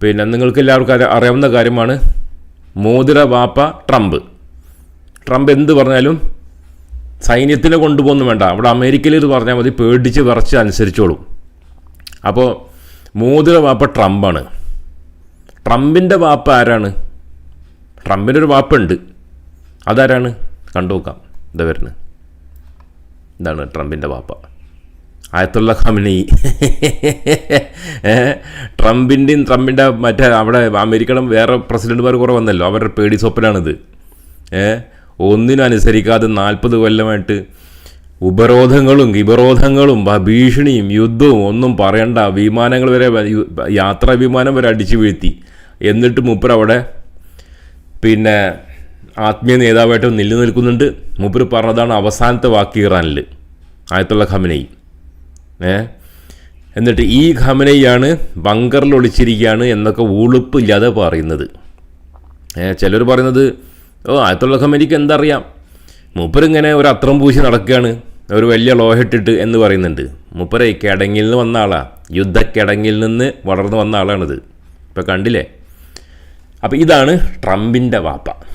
പിന്നെ നിങ്ങൾക്ക് എല്ലാവർക്കും അറിയാവുന്ന കാര്യമാണ് മോദിയുടെ വാപ്പ ട്രംപ് എന്ത് പറഞ്ഞാലും സൈന്യത്തിനെ കൊണ്ടുപോകുന്നു വേണ്ട, അവിടെ അമേരിക്കയിൽ ഇത് പറഞ്ഞാൽ മതി, പേടിച്ച് വിറച്ച് അനുസരിച്ചോളും. അപ്പോൾ മോദിയുടെ വാപ്പ ട്രംപാണ്. ട്രംപിൻ്റെ വാപ്പ ആരാണ്? ട്രംപിൻ്റെ ഒരു വാപ്പ ഉണ്ട്, അതാരാണ്? കണ്ടു നോക്കാം. ഇതാ വരുന്നത്, ഇതാണ് ട്രംപിൻ്റെ വാപ്പ, ആയത്തുള്ള ഖമനയി. ട്രംപിൻ്റെ മറ്റേ അവിടെ അമേരിക്കയുടെ വേറെ പ്രസിഡന്റുമാർ കുറേ വന്നല്ലോ, അവരുടെ പേടി സ്വപ്നാണിത്. ഒന്നിനും അനുസരിക്കാതെ 40 കൊല്ലമായിട്ട് ഉപരോധങ്ങളും ഭീഷണിയും യുദ്ധവും ഒന്നും പറയണ്ട, വിമാനങ്ങൾ വരെ, യാത്രാ വിമാനം വരെ അടിച്ചു വീഴ്ത്തി. എന്നിട്ട് മൂപ്പർ അവിടെ പിന്നെ ആത്മീയ നേതാവായിട്ട് നിലനിൽക്കുന്നുണ്ട്. മൂപ്പർ പറഞ്ഞതാണ് അവസാനത്തെ വാക്ക് ഇറാനിൽ, ആയത്തുള്ള ഖമനയി. എന്നിട്ട് ഈ ഖമനയാണ് ബങ്കറിൽ ഒളിച്ചിരിക്കുകയാണ് എന്നൊക്കെ ഉളുപ്പില്ലാതെ പറയുന്നത്. ചിലർ പറയുന്നത് ആയത്തുള്ള ഖമനയ്ക്ക് എന്തറിയാം, മൂപ്പരിങ്ങനെ ഒരു അത്രം പൂശി നടക്കുകയാണ്, ഒരു വലിയ ലോഹിട്ടിട്ട് എന്ന് പറയുന്നുണ്ട്. മൂപ്പരെ കിടങ്ങിൽ നിന്ന് വന്ന ആളാണ്, യുദ്ധക്കിടങ്ങിൽ നിന്ന് വളർന്നു വന്ന ആളാണിത്. ഇപ്പോൾ കണ്ടില്ലേ? അപ്പോൾ ഇതാണ് ട്രംപിൻ്റെ വാപ്പ.